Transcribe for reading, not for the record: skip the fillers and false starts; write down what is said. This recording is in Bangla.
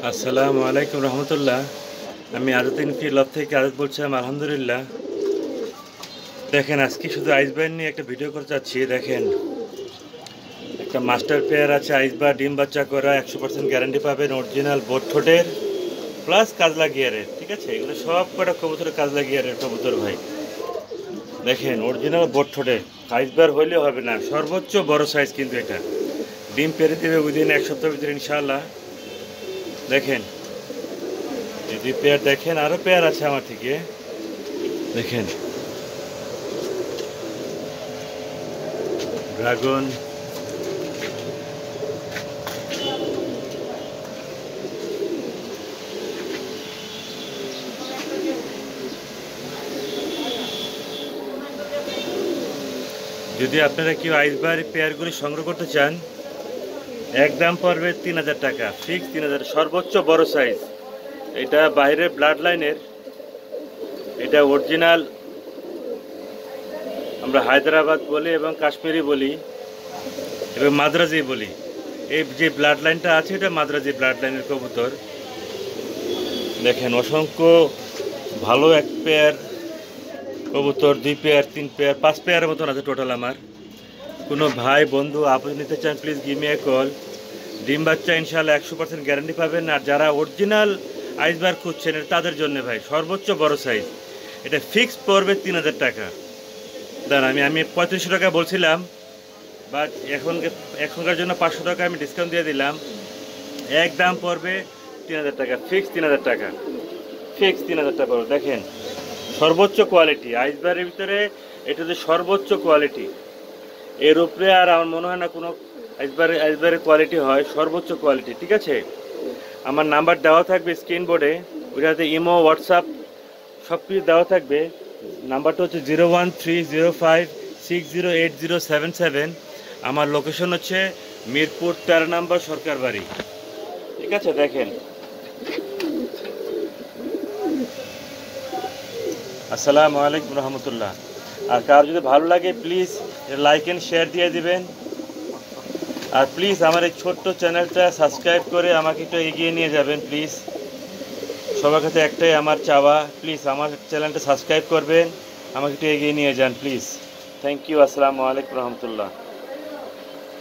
আসসালামু আলাইকুম রহমতুল্লাহ। আমি আদতিন ফি লব থেকে আদত বলছিলাম। আলহামদুলিল্লাহ। দেখেন, আজকে শুধু আইসবার নিয়ে একটা ভিডিও করতে চাচ্ছি। দেখেন, একটা মাস্টার পেয়ার আছে আইসবার, ডিম বাচ্চা করা, 100% গ্যারান্টি পাবেন, অরিজিনাল বোট ঠোঁটের প্লাস কাজলা গিয়ারের। ঠিক আছে, এগুলো সব কটা কবুতরের কাজলা গিয়ারের কবুতর ভাই। দেখেন, অরিজিনাল বোট ঠোঁটের আইসবার হইলে হবে না, সর্বোচ্চ বড় সাইজ কিন্তু এটা। ডিম পেরে দেবে উইদিন 1 সপ্তাহের ভিতরে ইনশাআল্লাহ। দেখেন, এই দুই পেয়ার দেখেন, আরও পেয়ার আছে আমার থেকে। দেখেন, ড্রাগন, যদি আপনারা কেউ আইসবার পেয়ারগুলি সংগ্রহ করতে চান, একদম পড়বে 3000 টাকা, ফিক্স 3000। সর্বোচ্চ বড় সাইজ এটা, বাইরের ব্লাড লাইনের, এটা অরিজিনাল আমরা হায়দ্রাবাদ বলি এবং কাশ্মীরি বলি এবং মাদ্রাজি বলি। এই যে ব্লাড লাইনটা আছে এটা মাদ্রাজি ব্লাড লাইনের কবুতর। দেখেন, অসংখ্য ভালো এক পেয়ার কবুতর, 2 পেয়ার 3 পেয়ার 5 পেয়ারের মতন আছে টোটাল আমার। কোনো ভাই বন্ধু আপনি নিতে চান, please give me a call. ডিম বাচ্চা ইনশাআল্লাহ 100% গ্যারান্টি পাবেন। আর যারা অরিজিনাল আইসবার খুঁজছেন তাদের জন্য ভাই সর্বোচ্চ বড় সাইজ, এটা ফিক্স পড়বে 3000 টাকা। দাঁড়ান, আমি 3500 টাকা বলছিলাম, বাট এখনকার জন্য 500 টাকা আমি ডিসকাউন্ট দিয়ে দিলাম। একদম পড়বে 3000 টাকা, ফিক্স 3000 টাকা, ফিক্স 3000 টাকা পড়বে। দেখেন, সর্বোচ্চ কোয়ালিটি আইসবারের ভিতরে, এটা যে সর্বোচ্চ কোয়ালিটি, এর উপরে আর আমার মনে হয় না কোনো আইসবারের কোয়ালিটি হয়, সর্বোচ্চ কোয়ালিটি। ঠিক আছে, আমার নাম্বার দেওয়া থাকবে স্ক্রিন বোর্ডে, ওইটাতে ইমো, হোয়াটসঅ্যাপ সব কিছু দেওয়া থাকবে। নাম্বারটা হচ্ছে 01305608077। আমার লোকেশন হচ্ছে মিরপুর 13 নম্বর সরকার বাড়ি। ঠিক আছে, দেখেন। আসসালামু আলাইকুম রহমতুল্লাহ। আর কার যদি ভালো লাগে প্লিজ লাইক অ্যান্ড শেয়ার দিয়ে দিবেন। আর প্লিজ আমার এই ছোট্ট চ্যানেলটা সাবস্ক্রাইব করে আমাকে একটু এগিয়ে নিয়ে যাবেন প্লিজ। সবার কাছে একটাই আমার চাওয়া, প্লিজ আমার চ্যানেলটা সাবস্ক্রাইব করবেন, আমাকে একটু এগিয়ে নিয়ে যান প্লিজ। Thank you. আসসালামু আলাইকুম রহমতুল্লাহ।